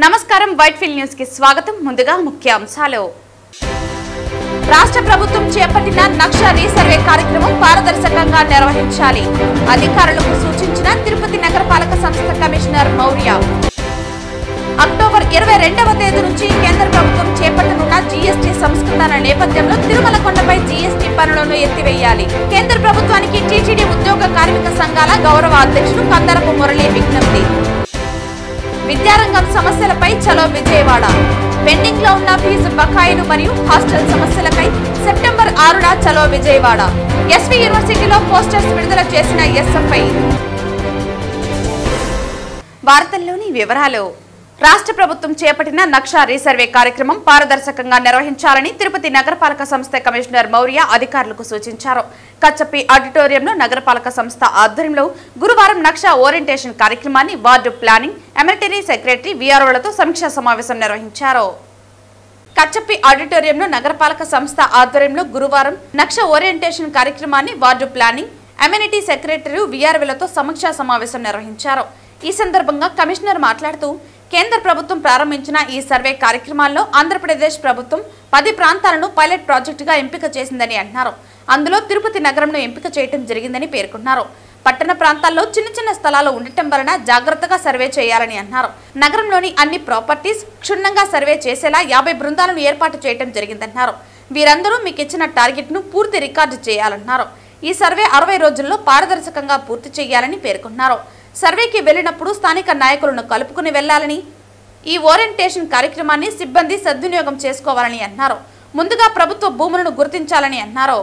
నమస్కారం Whitefield news కి స్వాగతం. ముందుగా ముఖ్యాంశాలు. రాష్ట్ర ప్రభుత్వం చేపట్టిన నక్ష రీసర్వే కార్యక్రమం పారదర్శకంగా నిర్వహించాలి. అధికారులకు సూచించిన తిరుపతి నగరపాలక సంస్థ కమిషనర్ మౌర్య. అక్టోబర్ 22వ తేదీ నుంచి కేంద్ర ప్రభుత్వం చేపట్టనున్న జీఎస్టీ సంస్కరణ నేపథ్యంలో తిరుమల కొండపై జీఎస్టీ పన్నులను ఎత్తివేయాలి. కేంద్ర ప్రభుత్వానికి టీటీడీ ఉద్యోగ కార్మిక సంఘాల గౌరవ అధ్యక్షుడు కందరపు మురళి విజ్ఞప్తి. విద్యారంగం సమస్యలపై చలో విజయవాడ. పెండింగ్ లో ఉన్న ఫీజు బకాయిలు మరియు హాస్టల్ సమస్యలపై సెప్టెంబర్ 6న చలో విజయవాడ. ఎస్వి యూనివర్సిటీలో పోస్టర్స్ విడుదల చేసిన ఎస్ఎఫ్ఐ. వార్తల్లోని వివరాలు. రాష్ట్ర ప్రభుత్వం చేపట్టిన నక్ష రీసర్వే కార్యక్రమం పారదర్శకంగా నిర్వహించాలని తిరుపతి నగరపాలక సంస్థ కమిషనర్ మౌర్య అధికారులకు సూచించారు. కచ్చపి ఆడిటోరియంలో నగరపాలక సంస్థ ఆధ్వర్యంలో గురువారం నక్ష ఓరియంటేషన్ కార్యక్రమాన్ని వార్డు ప్లానింగ్, ఎమిలిటరీ సెక్రటరీ, వీఆర్ఓలతో సమీక్షా సమావేశం నిర్వహించారు. కచ్చపి ఆడిటోరియంలో నగరపాలక సంస్థ ఆధ్వర్యంలో గురువారం నక్ష ఓరియంటేషన్ కార్యక్రమాన్ని వార్డు ప్లానింగ్, ఎమిలిటరీ సెక్రటరీ, వీఆర్ఓలతో సమీక్షా సమావేశం నిర్వహించారు. ఈ సందర్భంగా కమిషనర్ మాట్లాడుతూ కేంద్ర ప్రభుత్వం ప్రారంభించిన ఈ సర్వే కార్యక్రమాల్లో ఆంధ్రప్రదేశ్ ప్రభుత్వం 10 ప్రాంతాలను పైలట్ ప్రాజెక్టుగా ఎంపిక చేసిందని అన్నారు. అందులో తిరుపతి నగరంను ఎంపిక చేయడం జరిగిందని పేర్కొన్నారు. పట్టణ ప్రాంతాల్లో చిన్న చిన్న స్థలాలు ఉండటం వలన జాగ్రత్తగా సర్వే చేయాలని అన్నారు. నగరంలోని అన్ని ప్రాపర్టీస్ క్షుణ్ణంగా సర్వే చేసేలా 50 బృందాలను ఏర్పాటు చేయడం జరిగిందన్నారు. వీరందరూ మీకు ఇచ్చిన టార్గెట్ ను పూర్తి రికార్డు చేయాలన్నారు. ఈ సర్వే 60 రోజుల్లో పారదర్శకంగా పూర్తి చేయాలని పేర్కొన్నారు. సర్వేకి వెళ్లినప్పుడు స్థానిక నాయకులను కలుపుకుని వెళ్లాలని, ఈ ఓరియంటేషన్ కార్యక్రమాన్ని సిబ్బంది సద్వినియోగం చేసుకోవాలని అన్నారు. ముందుగా ప్రభుత్వ భూములను గుర్తించాలని అన్నారు.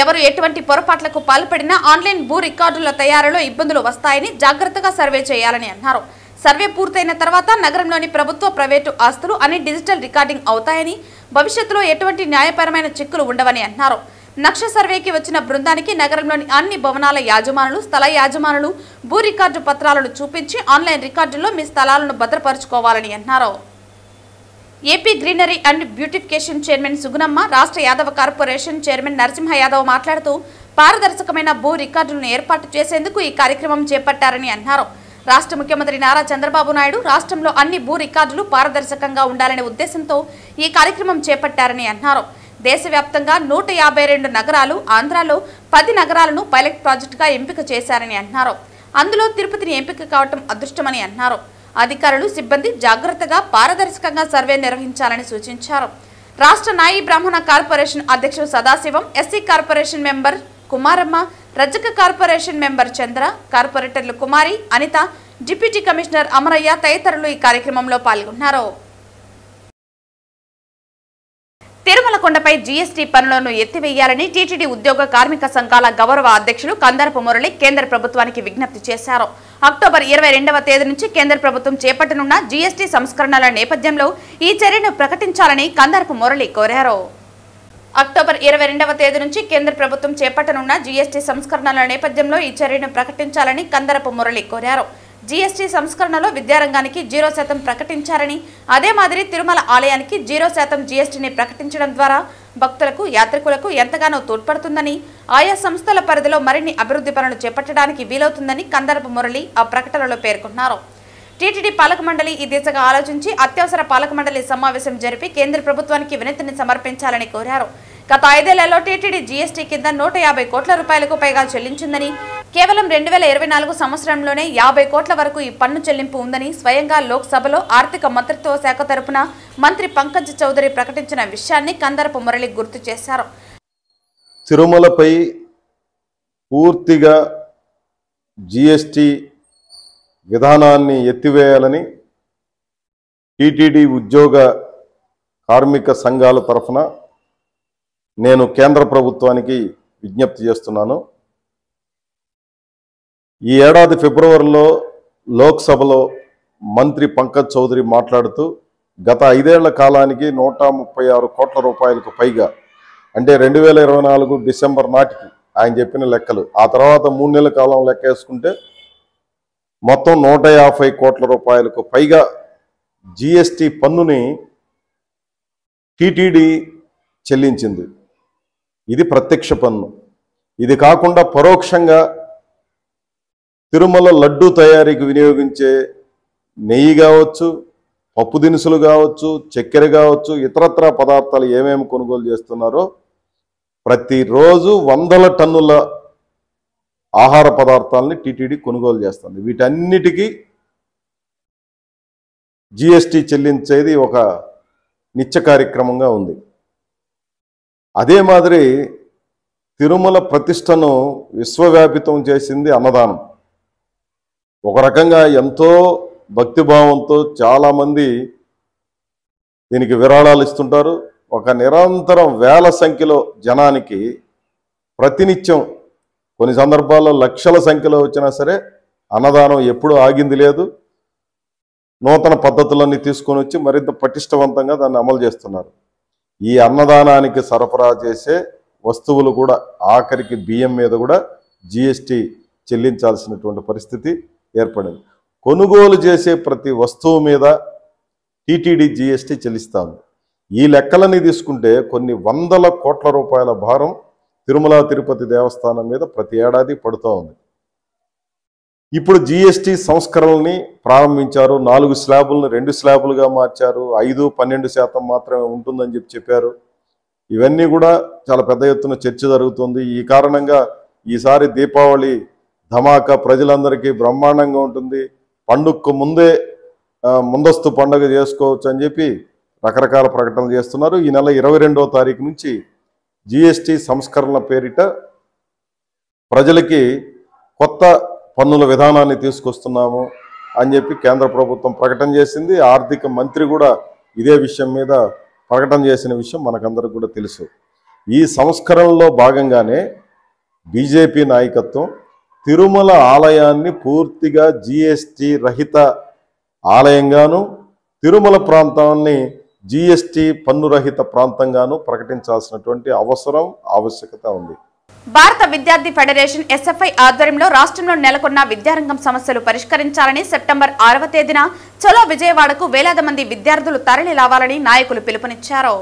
ఎవరు ఎటువంటి పొరపాట్లకు పాల్పడినా ఆన్లైన్ భూ రికార్డుల తయారీలో ఇబ్బందులు వస్తాయని జాగ్రత్తగా సర్వే చేయాలని అన్నారు. సర్వే పూర్తయిన తర్వాత నగరంలోని ప్రభుత్వ, ప్రైవేటు ఆస్తులు అన్ని డిజిటల్ రికార్డింగ్ అవుతాయని, భవిష్యత్తులో ఎటువంటి న్యాయపరమైన చిక్కులు ఉండవని అన్నారు. నక్ష సర్వేకి వచ్చిన బృందానికి నగరంలోని అన్ని భవనాల యాజమానులు, స్థల యాజమానులు భూ రికార్డు పత్రాలను చూపించి ఆన్లైన్ రికార్డుల్లో మీ స్థలాలను భద్రపరుచుకోవాలని అన్నారు. AP greenery and beautification chairman Sugunamma, రాష్ట్ర యాదవ కార్పొరేషన్ చైర్మన్ నరసింహ యాదవ్ మాట్లాడుతూ పారదర్శకమైన భూ రికార్డులను ఏర్పాటు చేసేందుకు ఈ కార్యక్రమం చేపట్టారని అన్నారు. రాష్ట్ర ముఖ్యమంత్రి నారా చంద్రబాబు నాయుడు రాష్ట్రంలో అన్ని భూ రికార్డులు పారదర్శకంగా ఉండాలనే ఉద్దేశంతో ఈ కార్యక్రమం చేపట్టారని అన్నారు. దేశవ్యాప్తంగా 152 నగరాలు, ఆంధ్రాలో 10 నగరాలను పైలట్ ప్రాజెక్టుగా ఎంపిక చేశారని అన్నారు. అందులో తిరుపతిని ఎంపిక కావటం అదృష్టమని అన్నారు. అధికారులు, సిబ్బంది జాగ్రత్తగా పారదర్శకంగా సర్వే నిర్వహించాలని సూచించారు. రాష్ట్ర నాయి బ్రాహ్మణ కార్పొరేషన్ అధ్యక్షుడు Sadasivam, SC corporation member Kumaramma, రజక కార్పొరేషన్ మెంబర్ చంద్ర, కార్పొరేటర్లు కుమారి, అనిత, డిప్యూటీ కమిషనర్ అమరయ్య తదితరులు ఈ కార్యక్రమంలో పాల్గొన్నారు. తిరుమల కొండపై జీఎస్టీ పన్నులను ఎత్తివేయాలని టీటీడీ ఉద్యోగ కార్మిక సంఘాల గౌరవ అధ్యక్షుడు కందరపు మురళి కేంద్ర ప్రభుత్వానికి విజ్ఞప్తి చేశారు. అక్టోబర్ 22వ తేదీ నుంచి కేంద్ర ప్రభుత్వం చేపట్టనున్న జీఎస్టీ సంస్కరణల నేపథ్యంలో ఈ చర్యను ప్రకటించాలని కందరపు మురళి కోరారు. అక్టోబర్ 22వ తేదీ నుంచి కేంద్ర ప్రభుత్వం చేపట్టనున్న జీఎస్టీ సంస్కరణల నేపథ్యంలో ఈ చర్యను ప్రకటించాలని కందరపు మురళి కోరారు. జీఎస్టీ సంస్కరణలో విద్యారంగానికి 0% ప్రకటించారని, అదే మాదిరి తిరుమల ఆలయానికి 0% జీఎస్టీని ప్రకటించడం ద్వారా భక్తులకు, యాత్రికులకు ఎంతగానో తోడ్పడుతుందని, ఆయా సంస్థల పరిధిలో మరిన్ని అభివృద్ధి పనులు చేపట్టడానికి వీలవుతుందని కందరపు మురళి ఆ ప్రకటనలో పేర్కొన్నారు. టీటీడీ పాలక మండలి ఈ దిశగా ఆలోచించి అత్యవసర పాలక మండలి సమావేశం జరిపి కేంద్ర ప్రభుత్వానికి వినతిని సమర్పించాలని కోరారు. గత 5 ఏళ్లలో టీటీడీ జీఎస్టీ కింద 150 కోట్ల రూపాయలకు పైగా చెల్లించిందని, కేవలం 2024 సంవత్సరంలోనే 50 కోట్ల వరకు ఈ పన్ను చెల్లింపు ఉందని స్వయంగా లోక్సభలో ఆర్థిక మంత్రిత్వ శాఖ తరపున మంత్రి పంకజ్ చౌదరి ప్రకటించిన విషయాన్ని కందరపు మురళి గుర్తు చేశారు. తిరుమలపై పూర్తిగా జీఎస్టీ విధానాన్ని ఎత్తివేయాలని టీటీడీ ఉద్యోగ కార్మిక సంఘాల తరఫున నేను కేంద్ర ప్రభుత్వానికి విజ్ఞప్తి చేస్తున్నాను. ఈ ఏడాది ఫిబ్రవరిలో లోక్సభలో మంత్రి పంకజ్ చౌదరి మాట్లాడుతూ గత 5 ఏళ్ల కాలానికి 136 కోట్ల రూపాయలకు పైగా, అంటే 2024 డిసెంబర్ నాటికి ఆయన చెప్పిన లెక్కలు, ఆ తర్వాత 3 నెలల కాలం లెక్క వేసుకుంటే మొత్తం 150 కోట్ల రూపాయలకు పైగా జీఎస్టీ పన్నుని టీటీడీ చెల్లించింది. ఇది ప్రత్యక్ష పన్ను. ఇది కాకుండా పరోక్షంగా తిరుమల లడ్డూ తయారీకి వినియోగించే నెయ్యి కావచ్చు, పప్పు దినుసులు కావచ్చు, చక్కెర కావచ్చు, ఇతరత్ర పదార్థాలు ఏమేమి కొనుగోలు చేస్తున్నారో ప్రతిరోజు 100 టన్నుల ఆహార పదార్థాలని టీటీడీ కొనుగోలు చేస్తుంది. వీటన్నిటికీ జిఎస్టీ చెల్లించేది ఒక నిత్య కార్యక్రమంగా ఉంది. అదే మాదిరి తిరుమల ప్రతిష్టను విశ్వవ్యాపితం చేసింది అన్నదానం. ఒక రకంగా ఎంతో భక్తిభావంతో చాలామంది దీనికి విరాళాలు ఇస్తుంటారు. ఒక నిరంతరం వేల సంఖ్యలో జనానికి ప్రతినిత్యం, కొన్ని సందర్భాల్లో లక్షల సంఖ్యలో వచ్చినా సరే అన్నదానం ఎప్పుడూ ఆగింది లేదు. నూతన పద్ధతులన్నీ తీసుకొని వచ్చి మరింత పటిష్టవంతంగా దాన్ని అమలు చేస్తున్నారు. ఈ అన్నదానానికి సరఫరా చేసే వస్తువులు కూడా ఆఖరికి బియ్యం మీద కూడా జిఎస్టీ చెల్లించాల్సినటువంటి పరిస్థితి ఏర్పడింది. కొనుగోలు చేసే ప్రతి వస్తువు మీద టీటీడీ జిఎస్టీ చెల్లిస్తుంది. ఈ లెక్కలని తీసుకుంటే కొన్ని 100 కోట్ల రూపాయల భారం తిరుమల తిరుపతి దేవస్థానం మీద ప్రతి ఏడాది పడుతూ ఉంది. ఇప్పుడు జిఎస్టీ సంస్కరణల్ని ప్రారంభించారు. 4 స్లాబులను 2 స్లాబులుగా మార్చారు. 5-12% మాత్రమే ఉంటుందని చెప్పారు. ఇవన్నీ కూడా చాలా పెద్ద ఎత్తున చర్చ జరుగుతుంది. ఈ కారణంగా ఈసారి దీపావళి ధమాకా ప్రజలందరికీ బ్రహ్మాండంగా ఉంటుంది, పండుగకు ముందస్తు పండుగ చేసుకోవచ్చు అని చెప్పి రకరకాల ప్రకటనలు చేస్తున్నారు. ఈ నెల 22వ తారీఖు నుంచి జిఎస్టీ సంస్కరణల పేరిట ప్రజలకి కొత్త పన్నుల విధానాన్ని తీసుకొస్తున్నాము అని చెప్పి కేంద్ర ప్రభుత్వం ప్రకటన చేసింది. ఆర్థిక మంత్రి కూడా ఇదే విషయం మీద ప్రకటన చేసిన విషయం మనకందరికి కూడా తెలుసు. ఈ సంస్కరణలో భాగంగానే బీజేపీ నాయకత్వం తిరుమల ఆలయాన్ని పూర్తిగా జిఎస్టీ రహిత ఆలయంగాను, తిరుమల ప్రాంతాన్ని జిఎస్టీ పన్నురహిత ప్రాంతంగాను ప్రకటించాల్సినటువంటి ఆవశ్యకత ఉంది. భారత విద్యార్థి ఫెడరేషన్ ఎస్ఎఫ్ఐ ఆధ్వర్యంలో రాష్ట్రంలో నెలకొన్న విద్యారంగం సమస్యలు పరిష్కరించాలని సెప్టెంబర్ 6వ తేదీన చలో విజయవాడకు వేలాది మంది విద్యార్థులు తరలి రావాలని నాయకులు పిలుపునిచ్చారు.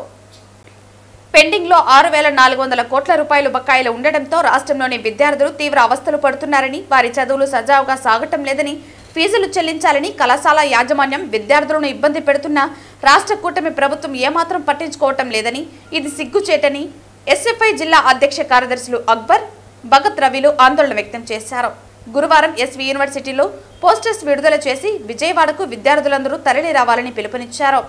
పెండింగ్ లో 6,400 కోట్ల రూపాయలు బకాయిలు ఉండడంతో రాష్ట్రంలోని విద్యార్థులు తీవ్ర అవస్థలు పడుతున్నారని, వారి చదువులు సజావుగా సాగటం లేదని, ఫీజులు చెల్లించాలని కళాశాల యాజమాన్యం విద్యార్థులను ఇబ్బంది పెడుతున్నా రాష్ట్ర కూటమి ప్రభుత్వం ఏమాత్రం పట్టించుకోవటం లేదని, ఇది సిగ్గుచేటని ఎస్ఎఫ్ఐ జిల్లా అధ్యక్ష కార్యదర్శులు అక్బర్, భగత్ రవిలు ఆందోళన వ్యక్తం చేశారు. గురువారం ఎస్వి యూనివర్సిటీలో పోస్టర్స్ విడుదల చేసి విజయవాడకు విద్యార్థులందరూ తరలి రావాలని పిలుపునిచ్చారు.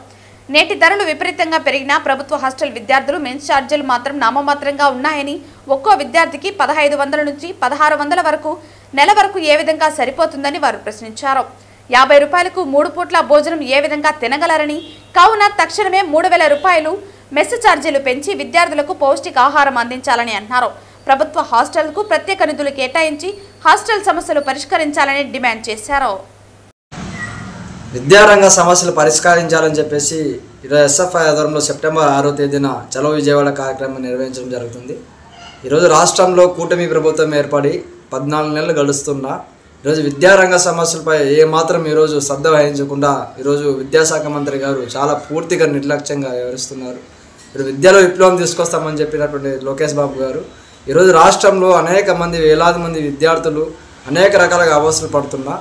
నేటి ధరలు విపరీతంగా పెరిగినా ప్రభుత్వ హాస్టల్ విద్యార్థులు మెన్స్ ఛార్జీలు మాత్రం నామమాత్రంగా ఉన్నాయని, ఒక్కో విద్యార్థికి 1,500 నుంచి 1,600 వరకు నెల వరకు ఏ విధంగా సరిపోతుందని వారు ప్రశ్నించారు. 50 రూపాయలకు 3 పూట్ల భోజనం ఏ విధంగా తినగలరని, కావున తక్షణమే 3,000 రూపాయలు మెస్ ఛార్జీలు పెంచి విద్యార్థులకు పౌష్టికాహారం అందించాలని అన్నారు. ప్రభుత్వ హాస్టళ్లకు ప్రత్యేక నిధులు కేటాయించి హాస్టల్ సమస్యలు పరిష్కరించాలని డిమాండ్ చేశారు. విద్యారంగ సమస్యలు పరిష్కరించాలని చెప్పేసి ఈరోజు ఎస్ఎఫ్ఐ ఆధ్వర్యంలో సెప్టెంబర్ 6వ తేదీన చలో విజయవాడ కార్యక్రమం నిర్వహించడం జరుగుతుంది. ఈరోజు రాష్ట్రంలో కూటమి ప్రభుత్వం ఏర్పడి 14 నెలలు గడుస్తున్నా ఈరోజు విద్యారంగ సమస్యలపై ఏమాత్రం ఈరోజు శ్రద్ధ వహించకుండా ఈరోజు విద్యాశాఖ మంత్రి గారు చాలా పూర్తిగా నిర్లక్ష్యంగా వ్యవహరిస్తున్నారు. ఇప్పుడు విద్యలో విప్లవం తీసుకొస్తామని చెప్పినటువంటి లోకేష్ బాబు గారు ఈరోజు రాష్ట్రంలో అనేక మంది వేలాది మంది విద్యార్థులు అనేక రకాలుగా అవస్థలు పడుతున్నా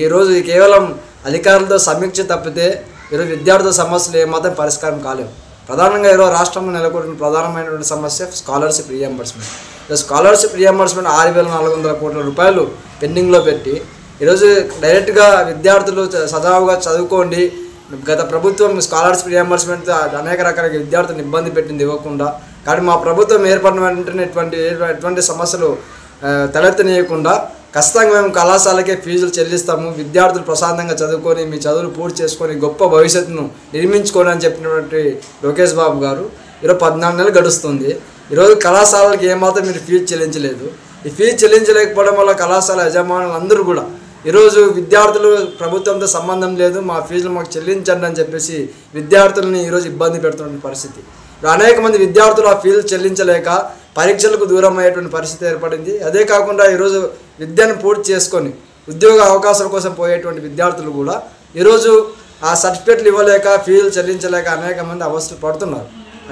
ఈరోజు కేవలం అధికారులతో సమీక్ష తప్పితే ఈరోజు విద్యార్థుల సమస్యలు ఏమాత్రం పరిష్కారం కాలేవు. ప్రధానంగా ఈరోజు రాష్ట్రంలో నెలకొన్న ప్రధానమైనటువంటి సమస్య స్కాలర్షిప్ రీఎంబర్స్మెంట్. స్కాలర్షిప్ రీఎంబర్స్మెంట్ 6,400 కోట్ల రూపాయలు పెండింగ్లో పెట్టి ఈరోజు డైరెక్ట్గా విద్యార్థులు సజావుగా చదువుకోండి, గత ప్రభుత్వం స్కాలర్షిప్ రీఎంబర్స్మెంట్ అనేక రకాల విద్యార్థులను ఇబ్బంది పెట్టింది ఇవ్వకుండా, కానీ మా ప్రభుత్వం ఏర్పడిన వెంటనే ఎటువంటి సమస్యలు తలెత్తనీయకుండా ఖచ్చితంగా మేము కళాశాలకే ఫీజులు చెల్లిస్తాము, విద్యార్థులు ప్రశాంతంగా చదువుకొని మీ చదువులు పూర్తి చేసుకొని గొప్ప భవిష్యత్తును నిర్మించుకోండి అని చెప్పినటువంటి లోకేష్ బాబు గారు ఈరోజు 14 నెలలు గడుస్తుంది. ఈరోజు కళాశాలకి ఏమాత్రం మీరు ఫీజు చెల్లించలేదు. ఈ ఫీజు చెల్లించలేకపోవడం వల్ల కళాశాల యజమానులు అందరూ కూడా ఈరోజు విద్యార్థులు ప్రభుత్వంతో సంబంధం లేదు, మా ఫీజులు మాకు చెల్లించండి అని చెప్పేసి విద్యార్థులని ఈరోజు ఇబ్బంది పెడుతున్న పరిస్థితి. అనేక మంది విద్యార్థులు ఆ ఫీజులు చెల్లించలేక పరీక్షలకు దూరం అయ్యేటువంటి పరిస్థితి ఏర్పడింది. అదే కాకుండా ఈరోజు విద్యను పూర్తి చేసుకొని ఉద్యోగ అవకాశాల కోసం పోయేటువంటి విద్యార్థులు కూడా ఈరోజు ఆ సర్టిఫికేట్లు ఇవ్వలేక ఫీజులు చెల్లించలేక అనేక మంది అవస్థలు పడుతున్నారు.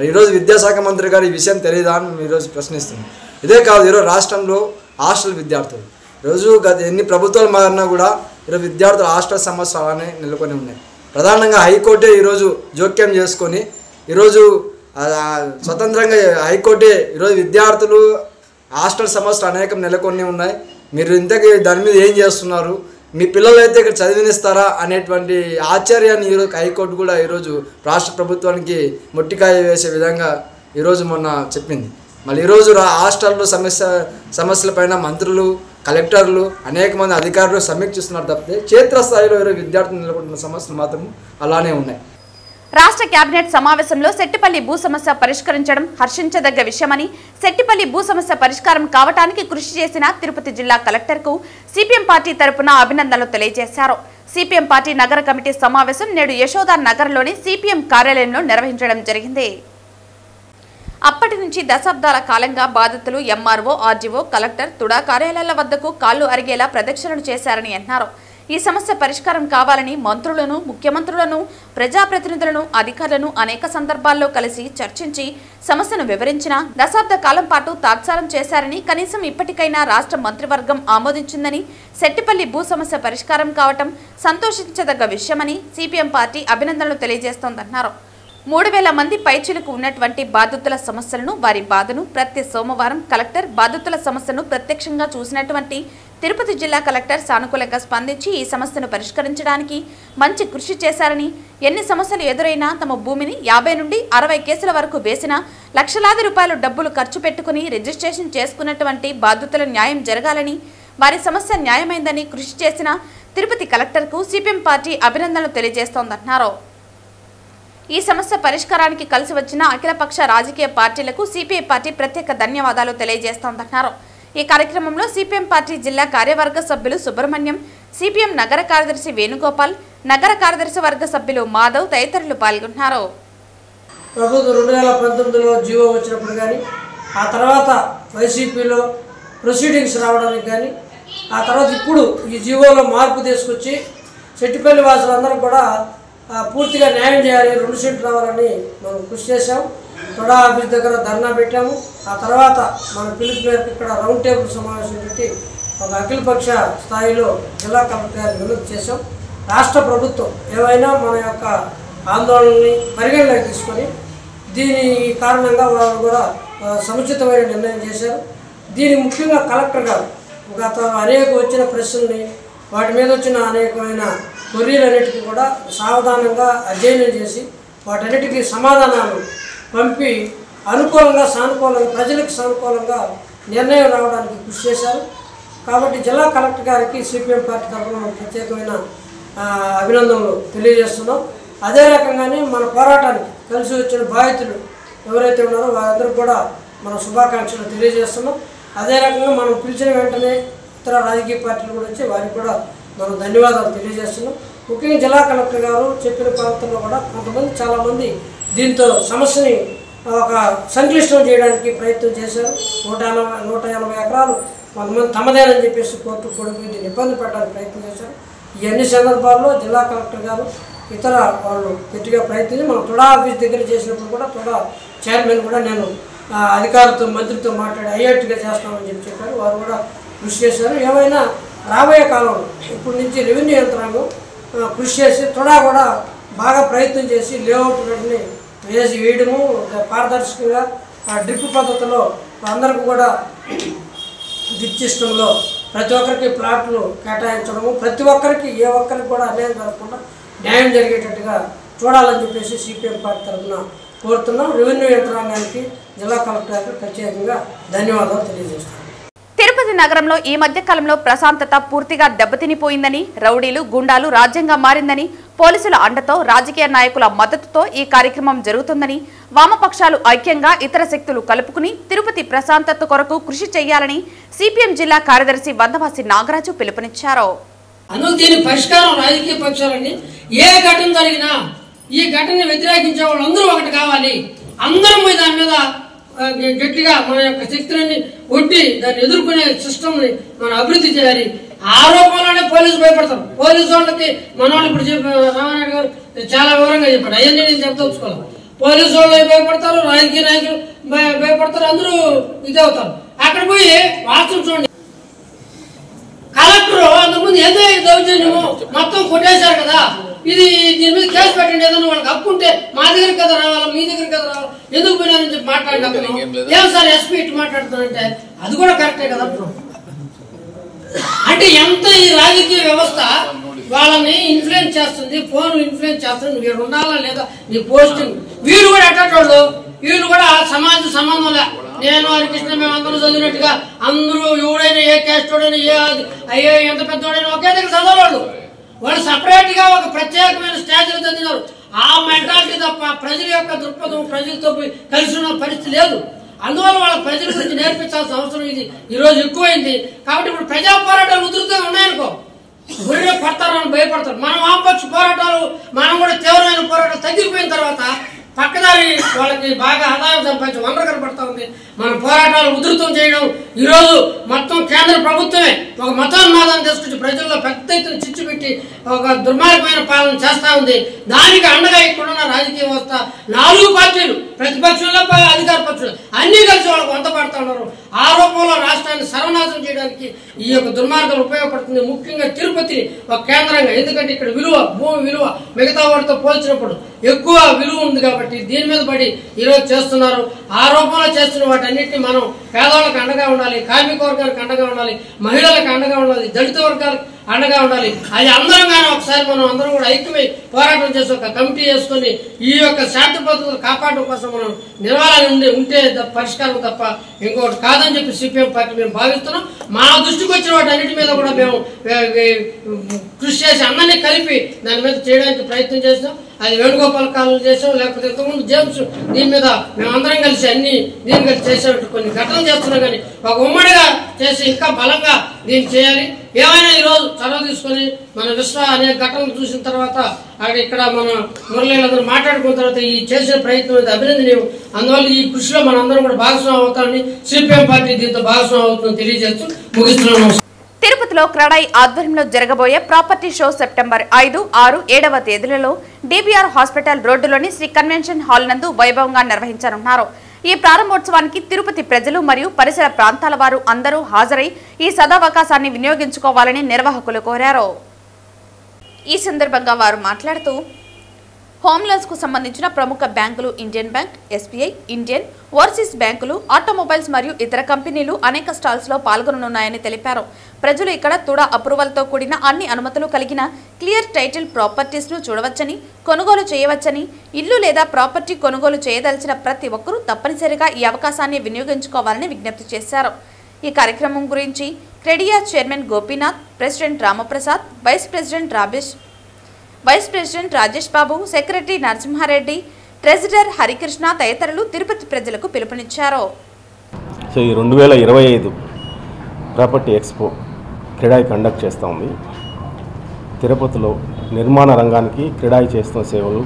ఈరోజు విద్యాశాఖ మంత్రి గారు ఈ విషయం తెలియదా అని ఈరోజు ప్రశ్నిస్తున్నాం. ఇదే కాదు, ఈరోజు రాష్ట్రంలో హాస్టల్ విద్యార్థులు ఈరోజు ఎన్ని ప్రభుత్వాలు మారినా కూడా ఈరోజు విద్యార్థుల హాస్టల్ సమస్యలు అలానే నెలకొని ఉన్నాయి. ప్రధానంగా హైకోర్టే ఈరోజు జోక్యం చేసుకొని ఈరోజు స్వతంత్రంగా హైకోర్టే ఈరోజు విద్యార్థులు హాస్టల్ సమస్యలు అనేకం నెలకొని ఉన్నాయి, మీరు ఇంతకీ దాని మీద ఏం చేస్తున్నారు, మీ పిల్లలు అయితే ఇక్కడ చదివినిస్తారా అనేటువంటి ఆశ్చర్యాన్ని ఈరోజు హైకోర్టు కూడా ఈరోజు రాష్ట్ర ప్రభుత్వానికి మొట్టికాయ వేసే విధంగా ఈరోజు మొన్న చెప్పింది. మళ్ళీ ఈరోజు హాస్టల్లో సమస్యలపైన మంత్రులు, కలెక్టర్లు, అనేక మంది అధికారులు సమీక్షిస్తున్నారు తప్పితే క్షేత్రస్థాయిలో ఈరోజు విద్యార్థులు నెలకొంటున్న సమస్యలు మాత్రం అలానే ఉన్నాయి. రాష్ట్ర కేబినెట్ సమావేశంలో సెట్టిపల్లి భూ సమస్య పరిష్కరించడం హర్షించదగ్గ విషయమని, సెట్టిపల్లి భూ సమస్య పరిష్కారం కావడానికి కృషి చేసిన తిరుపతి జిల్లా కలెక్టర్కు సిపిఎం పార్టీ తరపున అభినందనలు తెలియజేశారు. సిపిఎం పార్టీ నగర కమిటీ సమావేశం నేడు యశోదా నగర్లోని సిపిఎం కార్యాలయంలో నిర్వహించడం జరిగింది. అప్పటి నుంచి దశాబ్దాల కాలంగా బాధితులు ఎంఆర్ఓ, ఆర్జీఓ, కలెక్టర్, తుడా కార్యాలయాల వద్దకు కాళ్లు అరిగేలా ప్రదక్షిణలు చేశారని అన్నారు. ఈ సమస్య పరిష్కారం కావాలని మంత్రులను, ముఖ్యమంత్రులను, ప్రజాప్రతినిధులను, అధికారులను అనేక సందర్భాల్లో కలిసి చర్చించి సమస్యను వివరించిన దశాబ్ద కాలం పాటు తాత్సారం చేశారని, కనీసం ఇప్పటికైనా రాష్ట్ర మంత్రివర్గం ఆమోదించిందని, సెట్టిపల్లి భూ సమస్య పరిష్కారం కావటం సంతోషించదగ్గ విషయమని సిపిఎం పార్టీ అభినందనలు తెలియజేస్తోందన్నారు. 3000 మంది పైచిలకు ఉన్నటువంటి బాధితుల సమస్యలను, వారి బాధను ప్రతి సోమవారం కలెక్టర్ బాధితుల సమస్యను ప్రత్యక్షంగా చూసినటువంటి తిరుపతి జిల్లా కలెక్టర్ సానుకూలంగా స్పందించి ఈ సమస్యను పరిష్కరించడానికి మంచి కృషి చేశారని, ఎన్ని సమస్యలు ఎదురైనా తమ భూమిని 50 నుండి 60 కేసుల వరకు వేసిన లక్షలాది రూపాయలు డబ్బులు ఖర్చు పెట్టుకుని రిజిస్ట్రేషన్ చేసుకున్నటువంటి బాధితుల న్యాయం జరగాలని, వారి సమస్య న్యాయమైందని కృషి చేసిన తిరుపతి కలెక్టర్కు సిపిఎం పార్టీ అభినందనలు తెలియజేస్తోందన్నారు. ఈ సమస్య పరిష్కారానికి కలిసి వచ్చిన అఖిలపక్ష రాజకీయ పార్టీలకు సిపిఐ పార్టీ ప్రత్యేక ధన్యవాదాలు తెలియజేస్తోందన్నారు. ఈ కార్యక్రమంలో సిపిఎం పార్టీ జిల్లా కార్యవర్గ సభ్యులు సుబ్రహ్మణ్యం, సిపిఎం నగర కార్యదర్శి వేణుగోపాల్, నగర కార్యదర్శి వర్గ సభ్యులు మాధవ్ తదితరులు పాల్గొన్నారు. ప్రభుత్వం 2019లో జీవో వచ్చినప్పుడు కానీ, ఆ తర్వాత వైసీపీలో ప్రొసీడింగ్స్ రావడానికి కానీ, ఆ తర్వాత ఇప్పుడు ఈ జీవోలో మార్పు తీసుకొచ్చి సెట్టిపల్లి వాసులందరూ కూడా పూర్తిగా న్యాయం చేయాలి, 2 సీట్లు రావాలని మనం కృషి చేశాం. తొడా ఆఫీస్ దగ్గర ధర్నా పెట్టాము. ఆ తర్వాత మన పిలుపు మేరకు ఇక్కడ రౌండ్ టేబుల్ సమావేశం పెట్టి ఒక అఖిలపక్ష స్థాయిలో జిల్లా కలెక్టర్ గారిని వినతి చేశాం. రాష్ట్ర ప్రభుత్వం ఏవైనా మన యొక్క ఆందోళనని పరిగణలోకి తీసుకొని దీని కారణంగా వాళ్ళు కూడా సముచితమైన నిర్ణయం చేశారు. దీనికి ముఖ్యంగా కలెక్టర్ గారు గత అనేక వచ్చిన ప్రశ్నల్ని, వాటి మీద వచ్చిన అనేకమైన క్వరీలన్నిటికీ కూడా సావధానంగా అధ్యయనం చేసి వాటన్నిటికీ సమాధానాలు పంపి అనుకూలంగా, సానుకూలంగా, ప్రజలకు సానుకూలంగా నిర్ణయం రావడానికి కృషి చేశారు. కాబట్టి జిల్లా కలెక్టర్ గారికి సిపిఎం పార్టీ తరఫున ప్రత్యేకమైన అభినందనలు తెలియజేస్తున్నాం. అదే రకంగానే మన పోరాటానికి కలిసి వచ్చిన బాధితులు ఎవరైతే ఉన్నారో వారందరూ కూడా మన శుభాకాంక్షలు తెలియజేస్తున్నాం. అదే రకంగా మనం పిలిచిన వెంటనే ఇతర రాజకీయ పార్టీలు కూడా వచ్చి వారికి కూడా మనం ధన్యవాదాలు తెలియజేస్తున్నాం. ముఖ్యంగా జిల్లా కలెక్టర్ గారు చెప్పిన ప్రాంతంలో కూడా కొంతమంది చాలామంది దీంతో సమస్యని ఒక సంక్లిష్టం చేయడానికి ప్రయత్నం చేశారు. 180 ఎకరాలు కొంతమంది తమదేనని చెప్పేసి కోర్టు కూడా దీన్ని ఇబ్బంది పెట్టడానికి ప్రయత్నం చేశారు. ఈ అన్ని సందర్భాల్లో జిల్లా కలెక్టర్ గారు ఇతర వాళ్ళు గట్టిగా ప్రయత్నించి మనం తుడా ఆఫీస్ దగ్గర చేసినప్పుడు కూడా తుడా చైర్మన్ కూడా నేను అధికారులతో, మంత్రితో మాట్లాడి అయ్యేట్టుగా చేస్తామని చెప్పారు. వారు కూడా కృషి చేశారు. ఏమైనా రాబోయే కాలంలో ఇప్పటి నుంచి రెవెన్యూ యంత్రాంగం కృషి చేసి తుడా కూడా బాగా ప్రయత్నం చేసి లేఅవుట్ వెంటనే వేయడము, పారదర్శకంగా డ్రిప్ పద్ధతిలో అందరికీ కూడా డ్రిప్ సిస్టంలో ప్రతి ఒక్కరికి ప్లాట్లు కేటాయించడము, ప్రతి ఒక్కరికి ఏ ఒక్కరికి కూడా అన్యాయం జరగకుండా న్యాయం జరిగేటట్టుగా చూడాలని చెప్పేసి సిపిఎం పార్టీ తరఫున కోరుతున్నాం. రెవెన్యూ యంత్రాంగానికి, జిల్లా కలెక్టర్కి ప్రత్యేకంగా ధన్యవాదాలు తెలియజేస్తాం. తిరుపతి నగరంలో ఈ మధ్య కాలంలో ప్రశాంతత పూర్తిగా దెబ్బతినిపోయిందని, రౌడీలు, గుండాలు రాజ్యంగా మారిందని, పోలీసుల అండతో, రాజకీయ నాయకుల మద్దతుతో ఈ కార్యక్రమం జరుగుతుందని, వామపక్షాలు ఐక్యంగా ఇతర శక్తులు కలుపుకుని తిరుపతి ప్రశాంతత కొరకు కృషి చేయాలని సిపిఎం జిల్లా కార్యదర్శి వందవాసి నాగరాజు పిలుపునిచ్చారు. అందుకు దీని పరిష్కారం రాజకీయ పక్షాలన్నీ ఏ ఘటన జరిగినా ఈ ఘటనని వ్యతిరేకించే వాళ్ళందరూ ఒకటి కావాలి. అందరం దాని మీద గట్టిగా మన యొక్క శక్తులని ఒట్టి దాన్ని ఎదుర్కొనే సిస్టమ్ని మనం అభివృద్ధి చేయాలి. ఆరోపణలోనే పోలీసు భయపడతారు. పోలీసు వాళ్ళకి మన వాళ్ళు ఇప్పుడు రామారాయుడు గారు చాలా వివరంగా చెప్పాడు. అవన్నీ నేను చెప్తలుచుకోవాలి. పోలీసు వాళ్ళు భయపడతారు, రాజకీయ నాయకులు భయపడతారు, అందరూ ఇదే అవుతారు. అక్కడ పోయి వాస్తవం చూడండి. కలెక్టర్ అంతకుముందు ఏదో దౌర్జన్యము మొత్తం కొట్టేశారు కదా, ఇది దీని మీద కేసు పెట్టండి, ఏదైనా వాళ్ళకి హక్కు ఉంటే మా దగ్గర కదా రావాలా, మీ దగ్గర కదా రావాలా, ఎందుకు పోయినారని చెప్పి మాట్లాడినప్పుడు ఏం సార్ ఎస్పీ ఇటు మాట్లాడుతానంటే అది కూడా కరెక్టే కదా. అంటే ఎంత ఈ రాజకీయ వ్యవస్థ వాళ్ళని ఇన్ఫ్లుయెన్స్ చేస్తుంది, ఫోన్లు ఇన్ఫ్లుయెన్స్ చేస్తుంది, నువ్వు ఉండాలా లేదా నీ పోస్టింగ్. వీళ్ళు కూడా ఎట్టేటోళ్ళు, వీళ్ళు కూడా సమాజ సంబంధంలే. నేను హరికృష్ణ మేము అందరూ చదివినట్టుగా అందరూ ఎవడైనా ఏ క్యాస్ట్ వాడైనా అయ్యే ఎంత పెద్దవాడైనా ఒకే దగ్గర చదవాలి. వాళ్ళు సపరేట్ గా ఒక ప్రత్యేకమైన స్టేజ్లో చదివినారు. ఆ మెంటాలిటీ తప్ప ప్రజల యొక్క దృక్పథం ప్రజలతో కలిసి ఉన్న పరిస్థితి లేదు. అందువల్ల వాళ్ళ ప్రజల గురించి నేర్పించాల్సిన అవసరం ఇది ఈరోజు ఎక్కువైంది. కాబట్టి ఇప్పుడు ప్రజా పోరాటాలు ఉధృతంగా ఉన్నాయనుకో, గురిలో పడతారని భయపడతారు. మనం వామపక్ష పోరాటాలు, మనం కూడా తీవ్రమైన పోరాటాలు తగ్గిపోయిన తర్వాత పక్కదారి వాళ్ళకి బాగా ఆదాయం సంపాదించే వనరు కనపడతా ఉంది. మన పోరాటాలు ఉధృతం చేయడం ఈరోజు మొత్తం కేంద్ర ప్రభుత్వమే ఒక మతోన్మాదాన్ని తీసుకొచ్చి ప్రజల్లో పెద్ద ఎత్తున చిచ్చు పెట్టి ఒక దుర్మార్గమైన పాలన చేస్తా ఉంది. దానికి అండగా ఇక్కడున్న రాజకీయ వ్యవస్థ 4 పార్టీలు, ప్రతిపక్షంలో అధికార పక్షులు అన్ని కలిసి వాళ్ళకు వంత పడుతూ ఉన్నారు. ఆ రూపంలో రాష్ట్రాన్ని సర్వనాశనం చేయడానికి ఈ యొక్క దుర్మార్గం ఉపయోగపడుతుంది. ముఖ్యంగా తిరుపతి ఒక కేంద్రంగా, ఎందుకంటే ఇక్కడ విలువ, భూమి విలువ మిగతా వాటితో పోల్చినప్పుడు ఎక్కువ విలువ ఉంది కాబట్టి దీని మీద పడి ఈరోజు చేస్తున్నారు. ఆ రూపంలో చేస్తున్న వాటన్నిటిని మనం పేదవాళ్ళకి అండగా ఉండాలి, కార్మిక వర్గాలకు అండగా ఉండాలి, మహిళలకు అండగా ఉండాలి, దళిత వర్గాలకు అండగా ఉండాలి. అది అందరం కానీ ఒకసారి మనం అందరం కూడా ఐక్యమై పోరాటం చేసి ఒక కమిటీ చేసుకుని ఈ యొక్క శాంతి భద్రతలు కాపాడడం కోసం మనం నిలవాలని ఉంటే పరిష్కారం తప్ప ఇంకొకటి కాదని చెప్పి సిపిఎం పార్టీ మేము భావిస్తున్నాం. మా దృష్టికి వచ్చిన వాటన్నిటి మీద కూడా మేము కృషి చేసి అందరినీ కలిపి దాని మీద చేయడానికి ప్రయత్నం చేస్తాం. అది వేణుగోపాల్ కాలం చేసాం, లేకపోతే ఇంతకుముందు జేమ్స్ దీని మీద మేమందరం కలిసి అన్ని దీని కలిసి చేసేటట్టు కొన్ని ఘటనలు చేస్తున్నాం. కానీ ఒక ఉమ్మడిగా చేసి ఇంకా బలంగా దీన్ని చేయాలి. ఏమైనా ఈరోజు చొరవ తీసుకొని మన విశ్వ అనేక ఘటనలు చూసిన తర్వాత ఇక్కడ మన మురళీలందరూ మాట్లాడుకున్న తర్వాత ఈ చేసిన ప్రయత్నం అభినందనీయం. అందువల్ల ఈ కృషిలో మనందరం కూడా భాగస్వామ్యం అవుతామని సిపిఎం పార్టీ దీంతో భాగస్వామ్యం అవుతుందని తెలియజేస్తూ ముగిస్తున్నాం. తిరుపతిలో క్రడై ఆధ్వర్యంలో జరగబోయే ప్రాపర్టీ షో సెప్టెంబర్ 5, 6, 7వ తేదీలలో డిబిఆర్ హాస్పిటల్ రోడ్డులోని శ్రీ కన్వెన్షన్ హాల్ నందు వైభవంగా నిర్వహించనున్నారు. ఈ ప్రారంభోత్సవానికి తిరుపతి ప్రజలు మరియు పరిసర ప్రాంతాల వారు అందరూ హాజరై ఈ సదవకాశాన్ని వినియోగించుకోవాలని నిర్వాహకులు కోరారు. ఈ సందర్భంగా వారు మాట్లాడుతూ హోమ్ లోన్స్ కు సంబంధించిన ప్రముఖ బ్యాంకులు Indian bank, SBI, Indian overseas బ్యాంకులు, ఆటోమొబైల్స్ మరియు ఇతర కంపెనీలు అనేక స్టాల్స్ లో పాల్గొననున్నాయని తెలిపారు. ప్రజలు ఇక్కడ తుడా అప్రూవల్ తో కూడిన అన్ని అనుమతులు కలిగిన క్లియర్ టైటిల్ ప్రాపర్టీస్ ను చూడవచ్చని, కొనుగోలు చేయవచ్చని, ఇల్లు లేదా ప్రాపర్టీ కొనుగోలు చేయదలిచిన ప్రతి ఒక్కరూ తప్పనిసరిగా ఈ అవకాశాన్ని వినియోగించుకోవాలని విజ్ఞప్తి చేశారు. ఈ కార్యక్రమం గురించి CREDAI chairman Gopinath, president Ramaprasad, vice president Rajesh Babu, secretary Narasimha Reddy, treasurer Harikrishna తదితరులు తిరుపతి ప్రజలకు పిలుపునిచ్చారు. సో ఈ 2025 ప్రాపర్టీ ఎక్స్పో క్రెడాయి కండక్ట్ చేస్తూ ఉంది. తిరుపతిలో నిర్మాణ రంగానికి క్రెడాయి చేస్తున్న సేవలు,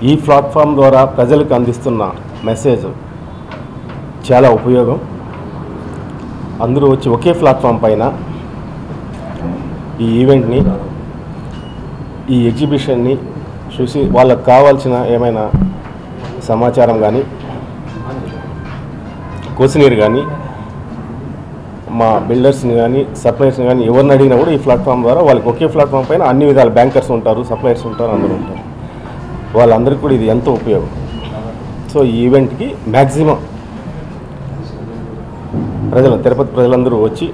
ఈ ప్లాట్ఫామ్ ద్వారా ప్రజలకు అందిస్తున్న మెసేజ్ చాలా ఉపయోగం. అందరూ వచ్చి ఒకే ప్లాట్ఫామ్ పైన ఈ ఈవెంట్ని, ఈ ఎగ్జిబిషన్ని చూసి వాళ్ళకు కావాల్సిన ఏమైనా సమాచారం కానీ, క్వశ్చనీర్ కానీ, మా బిల్డర్స్ని కానీ, సప్లయర్స్ని కానీ ఎవరిని అడిగినా కూడా ఈ ప్లాట్ఫామ్ ద్వారా వాళ్ళకి ఒకే ప్లాట్ఫామ్ పైన అన్ని విధాల బ్యాంకర్స్ ఉంటారు, సప్లయర్స్ ఉంటారు, అందరూ ఉంటారు. వాళ్ళందరికీ కూడా ఇది ఎంతో ఉపయోగం. సో ఈ ఈవెంట్కి మ్యాక్సిమం తిరుపతి ప్రజలందరూ వచ్చి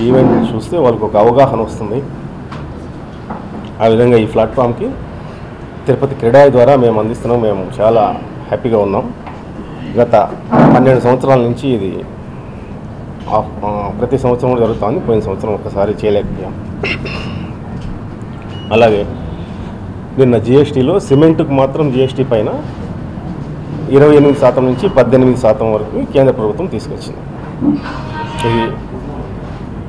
ఈవెంట్ చూస్తే వాళ్ళకి ఒక అవగాహన వస్తుంది. ఆ విధంగా ఈ ప్లాట్ఫామ్కి తిరుపతి క్రెడాయి ద్వారా మేము అందిస్తున్నాం. మేము చాలా హ్యాపీగా ఉన్నాం. గత 12 సంవత్సరాల నుంచి ఇది ప్రతి సంవత్సరం కూడా జరుగుతుంది. పోయిన సంవత్సరం ఒకసారి చేయలేకపోయాం. అలాగే నిన్న జిఎస్టీలో సిమెంట్కు మాత్రం జిఎస్టీ పైన 28% నుంచి 18% వరకు కేంద్ర ప్రభుత్వం తీసుకొచ్చింది. ఇది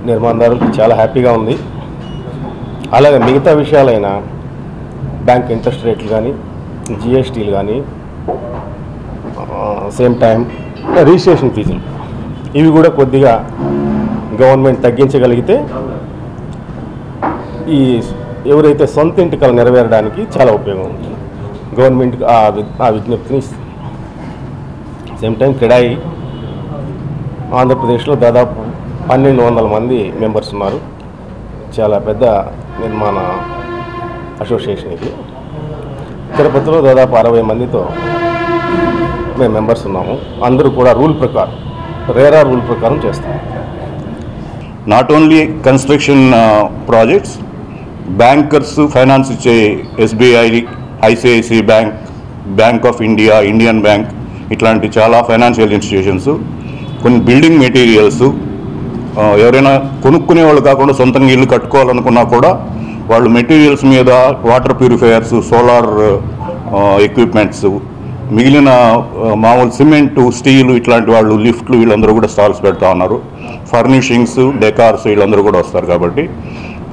నిర్మాణదారులకు చాలా హ్యాపీగా ఉంది. అలాగే మిగతా విషయాలైన బ్యాంక్ ఇంట్రెస్ట్ రేట్లు కానీ, జిఎస్టీలు కానీ, సేమ్ టైం రిజిస్ట్రేషన్ ఫీజులు, ఇవి కూడా కొద్దిగా గవర్నమెంట్ తగ్గించగలిగితే ఈ ఎవరైతే సొంత ఇంటి కల నెరవేరడానికి చాలా ఉపయోగం ఉంటుంది. గవర్నమెంట్కి ఆ విజ్ఞప్తిని ఇస్తుంది. సేమ్ టైం క్రెడాయి ఆంధ్రప్రదేశ్లో దాదాపు 1200 మంది మెంబర్స్ ఉన్నారు. చాలా పెద్ద నిర్మాణ అసోసియేషన్ ఇది. తిరుపతిలో దాదాపు 60 మందితో మేము మెంబర్స్ ఉన్నాము. అందరూ కూడా రూల్ ప్రకారం, రేరా రూల్ ప్రకారం చేస్తాం. Not only construction projects, bankers finance ఇచ్చే SBI, ICICI bank, bank of India, Indian bank, ఇట్లాంటి చాలా ఫైనాన్షియల్ ఇన్స్టిట్యూషన్స్, కొన్ని బిల్డింగ్ మెటీరియల్స్, ఎవరైనా కొనుక్కునే వాళ్ళు కాకుండా సొంతంగా ఇల్లు కట్టుకోవాలనుకున్నా కూడా వాళ్ళు మెటీరియల్స్ మీద వాటర్ ప్యూరిఫైయర్స్, సోలార్ ఎక్విప్మెంట్స్, మిగిలిన మామూలు సిమెంటు, స్టీలు ఇట్లాంటి వాళ్ళు, లిఫ్ట్లు, వీళ్ళందరూ కూడా స్టాల్స్ పెడతా ఉన్నారు. ఫర్నిషింగ్స్, డెకార్స్ వీళ్ళందరూ కూడా వస్తారు. కాబట్టి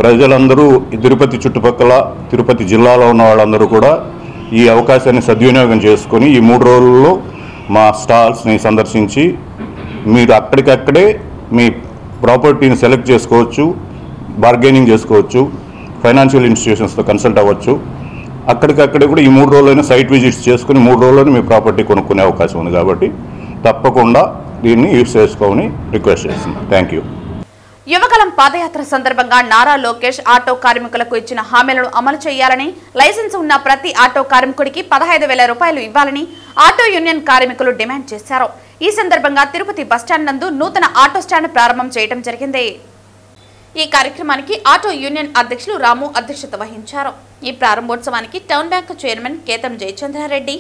ప్రజలందరూ తిరుపతి చుట్టుపక్కల, తిరుపతి జిల్లాలో ఉన్న వాళ్ళందరూ కూడా ఈ అవకాశాన్ని సద్వినియోగం చేసుకొని ఈ 3 రోజుల్లో మా స్టాల్స్ని సందర్శించి మీరు అక్కడికక్కడే మీ ప్రాపర్టీని సెలెక్ట్ చేసుకోవచ్చు, బార్గెనింగ్ చేసుకోవచ్చు, ఫైనాన్షియల్ ఇన్స్టిట్యూషన్స్తో కన్సల్ట్ అవ్వచ్చు. అక్కడికక్కడే కూడా ఈ 3 రోజులైనా సైట్ విజిట్స్ చేసుకుని 3 రోజుల్లోనే మీ ప్రాపర్టీ కొనుక్కునే అవకాశం ఉంది. కాబట్టి తప్పకుండా దీన్ని యూజ్ చేసుకోమని రిక్వెస్ట్ చేస్తున్నాను. Thank you. యువగలం పాదయాత్ర సందర్భంగా నారా లోకేష్ ఆటో కార్మికులకు ఇచ్చిన హామీలను అమలు చేయాలని, లైసెన్స్ ఉన్న ప్రతి ఆటో కార్మికుడికి 15,000 రూపాయలు ఇవ్వాలని ఆటో యూనియన్ కార్మికులు డిమాండ్ చేశారు. ఈ సందర్భంగా తిరుపతి బస్టాండ్ నందు నూతన ఆటో స్టాండ్ ప్రారంభం చేయడం జరిగింది. ఈ కార్యక్రమానికి ఆటో యూనియన్ అధ్యక్షులు రాము అధ్యక్షత వహించారు. ఈ ప్రారంభోత్సవానికి town bank chairman Ketham Jayachandra Reddy,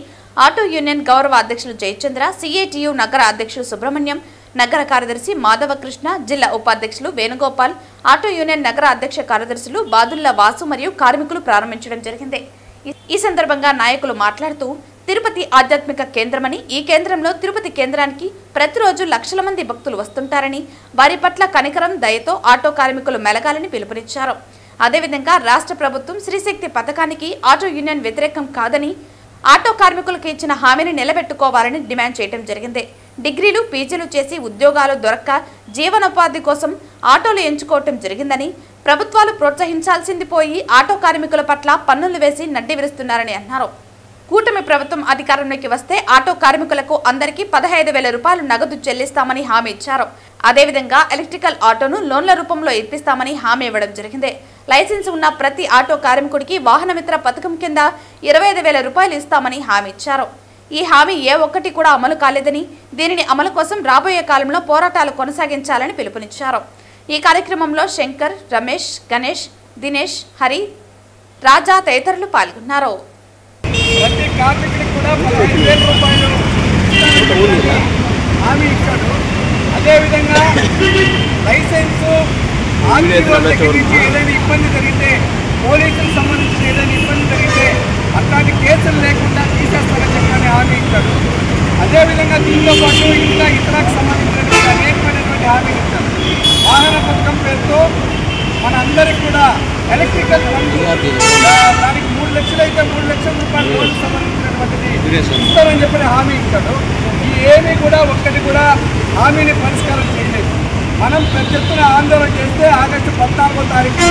auto union గౌరవ అధ్యక్షులు జయచంద్ర, CATU నగర అధ్యక్షులు సుబ్రహ్మణ్యం, నగర కార్యదర్శి మాధవకృష్ణ, జిల్లా ఉపాధ్యక్షులు వేణుగోపాల్, ఆటో యూనియన్ నగర అధ్యక్ష కార్యదర్శులు బాదుల్లా వాసు మరియు కార్మికులు ప్రారంభించడం జరిగింది. ఈ సందర్భంగా నాయకులు మాట్లాడుతూ, తిరుపతి ఆధ్యాత్మిక కేంద్రమని, ఈ కేంద్రంలో తిరుపతి కేంద్రానికి ప్రతిరోజు లక్షల మంది భక్తులు వస్తుంటారని, వారి పట్ల కనికరం, దయతో ఆటో కార్మికులు మెలగాలని పిలుపునిచ్చారు. అదేవిధంగా రాష్ట్ర ప్రభుత్వం శ్రీశక్తి పథకానికి ఆటో యూనియన్ వ్యతిరేకం కాదని, ఆటో కార్మికులకు ఇచ్చిన హామీని నిలబెట్టుకోవాలని డిమాండ్ చేయడం జరిగింది. డిగ్రీలు, పీజీలు చేసి ఉద్యోగాలు దొరక్క జీవనోపాధి కోసం ఆటోలు ఎంచుకోవటం జరిగిందని, ప్రభుత్వాలు ప్రోత్సహించాల్సింది పోయి ఆటో కార్మికుల పట్ల పన్నులు వేసి నడ్డి విరుస్తున్నారని అన్నారు. కూటమి ప్రభుత్వం అధికారంలోకి వస్తే ఆటో కార్మికులకు అందరికీ 15,000 రూపాయలు నగదు చెల్లిస్తామని హామీ ఇచ్చారు. అదేవిధంగా ఎలక్ట్రికల్ ఆటోను లోన్ల రూపంలో ఇప్పిస్తామని హామీ ఇవ్వడం జరిగింది. లైసెన్స్ ఉన్న ప్రతి ఆటో కార్మికుడికి వాహనమిత్ర పథకం కింద 25,000 రూపాయలు ఇస్తామని హామీ ఇచ్చారు. ఈ హామీ ఏ ఒక్కటి కూడా అమలు కాలేదని, దీనిని అమలు కోసం రాబోయే కాలంలో పోరాటాలు కొనసాగించాలని పిలుపునిచ్చారు. ఈ కార్యక్రమంలో శంకర్, రమేష్, గణేష్, దినేష్, హరి, రాజా తదితరులు పాల్గొన్నారు. ప్రతి కార్మికుడికి కూడా 15,000 రూపాయలు హామీ ఇచ్చాడు. అదేవిధంగా లైసెన్సు, ఏదైనా ఇబ్బంది జరిగితే, పోలీసులకు సంబంధించిన ఏదైనా ఇబ్బంది జరిగితే అట్లాంటి కేసులు లేకుండా తీసేస్తారని చెప్పి హామీ ఇచ్చాడు. అదేవిధంగా దీంతో పాటు ఇంకా ఇతరకు సంబంధించినటువంటి అనేకమైనటువంటి హామీలు ఇచ్చారు. వాహన పథకం పేరుతో మన అందరికి కూడా ఎలక్ట్రికల్ బండ్లు, దానికి 3 లక్షలు అయితే 3 లక్షల రూపాయల లోన్కి సంబంధించినటువంటిది ఇస్తారని చెప్పి హామీ ఇచ్చాడు. ఈ ఏమీ కూడా ఒక్కటి కూడా హామీని పరిష్కారం చేయలేదు. మనం పెద్ద ఎత్తున ఆందోళన చేస్తే ఆగస్టు 14వ తారీఖు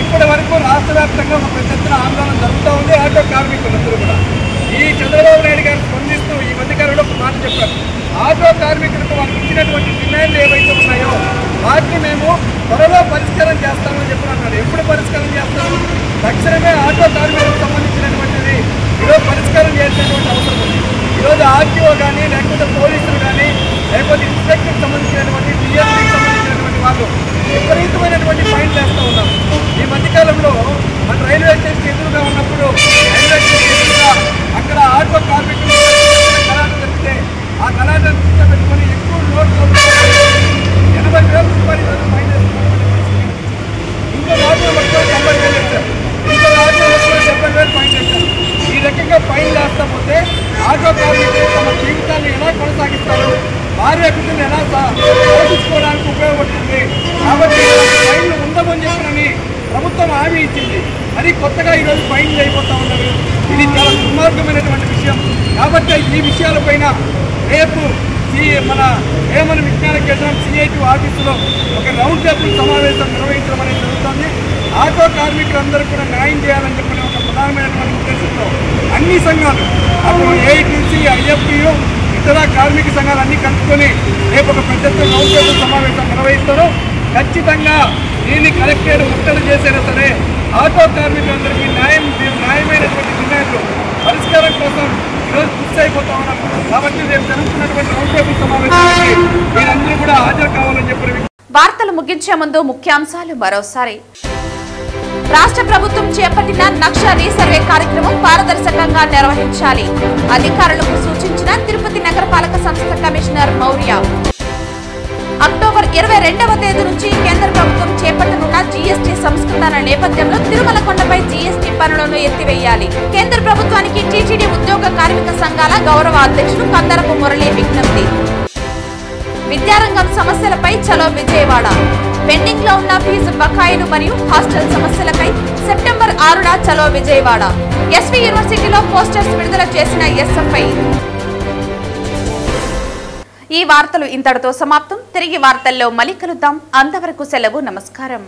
ఇప్పటి వరకు రాష్ట్ర వ్యాప్తంగా ఒక పెద్ద ఎత్తున ఆందోళన జరుగుతూ ఉంది. ఆటో కార్మికులందరూ కూడా ఈ చంద్రబాబు నాయుడు గారు స్పందిస్తూ ఈ మధ్యకాలంలో ఒక మాట చెప్పారు. ఆటో కార్మికులకు వారికి ఇచ్చినటువంటి డిమాండ్లు ఏవైతే ఉన్నాయో వాటిని మేము త్వరలో పరిష్కారం చేస్తామని చెప్పి అన్నారు. ఎప్పుడు పరిష్కారం చేస్తాము? తక్షణమే ఆటో కార్మికులకు సంబంధించినటువంటిది ఈరోజు పరిష్కారం చేసేటువంటి అవసరం ఉంది. ఈరోజు RTO కానీ, లేకపోతే పోలీసులు కానీ, లేకపోతే ఇన్స్పెక్టర్కి సంబంధించినటువంటి, DSPకి సంబంధించినటువంటి వాళ్ళు విపరీతమైనటువంటి ఫైన్లు వేస్తూ ఉన్నాం. ఈ మధ్యకాలంలో మన రైల్వే స్టేషన్ ఎదురుగా ఉన్నప్పుడు రైల్వే స్టేషన్ ఎదురుగా అక్కడ ఆటో కార్మికులు గలాట జరిగితే ఆ గలాటను పెట్టుకొని ఎక్కువ నోట్లు 80,000 రూపాయలు ఫైన్ వేస్తున్నారు. ఇంకో రాజ్యం మొత్తం 70,000 వేస్తారు. ఇంకో రాజ్యం మొత్తం 70,000 ఫైన్ వేస్తారు. ఈ రకంగా ఫైన్ వేస్తాపోతే ఆటో కార్మికులు తమ జీవితాన్ని ఎలా కొనసాగిస్తారు, భార్య బిడ్డలు ఎలా పోషించుకోవడానికి ఉపయోగపడుతుంది. కాబట్టి ఫైన్లు ఉండమని చెప్పినని ప్రభుత్వం హామీ ఇచ్చింది. అది కొత్తగా ఈరోజు ఫైన్లు అయిపోతూ ఉన్నారు. ఇది చాలా దుర్మార్గమైనటువంటి విషయం. కాబట్టి ఈ విషయాలపైన రేపు మన వేమన విజ్ఞాన కేంద్రం CITU ఆఫీసులో ఒక రౌండ్ టేబుల్ సమావేశం నిర్వహించడం అనేది జరుగుతుంది. ఆటో కార్మికులందరూ కూడా న్యాయం చేయాలని చెప్పిన ఒక ప్రధానమైనటువంటి ఉద్దేశంతో అన్ని సంఘాలు, అప్పుడు AITC, IFTU, ఇతర కార్మిక సంఘాలు అన్ని కలుపుకొని రేపు ఒక పెద్ద రౌండ్ టేబుల్ సమావేశం నిర్వహిస్తారు. ఖచ్చితంగా దీన్ని కలెక్టరేట్ ముట్టడి చేసైనా సరే ఆటో కార్మికులందరికీ న్యాయమైనటువంటి డిమాండ్లు పరిష్కారం కోసం ఈరోజు కృషి అయిపోతా ఉన్నాం. కాబట్టి రేపు జరుగుతున్నటువంటి రౌండ్ టేబుల్ సమావేశానికి మీరందరూ కూడా హాజరు కావాలని చెప్పి వార్తలు ముగించే ముందు ముఖ్యాంశాలు మరోసారి. రాష్ట్ర ప్రభుత్వం చేపట్టిన నక్షా రీసర్వే కార్యక్రమం పారదర్శకంగా నిర్వహించాలి. అధికారులకు సూచించిన తిరుపతి నగరపాలక సంస్థ కమిషనర్ మౌర్య. అక్టోబర్ 22వ తేదీ నుంచి కేంద్ర ప్రభుత్వం చేపట్టనున్న జీఎస్టీ సంస్కరణ నేపథ్యంలో తిరుమల కొండపై జీఎస్టీ పన్నులను ఎత్తివేయాలి. కేంద్ర ప్రభుత్వానికి టీటీడీ ఉద్యోగ కార్మిక సంఘాల గౌరవ అధ్యక్షుడు కందరపు మురళి విజ్ఞప్తి. విద్యారంగం సమస్యలపై చలో విజయవాడ. పెండింగ్ లో ఉన్న ఫీజు బకాయిలు మరియు హాస్టల్ సమస్యలపై సెప్టెంబర్ 6న చలో విజయవాడ. ఎస్వి యూనివర్సిటీలో పోస్టర్స్ విడుదల చేసిన ఎస్ఎఫ్ఐ. ఈ వార్తలు ఇంతటితో సమాప్తం. తిరిగి వార్తల్లో మళ్ళీ కలుద్దాం. అంతవరకు సెలవు. నమస్కారం.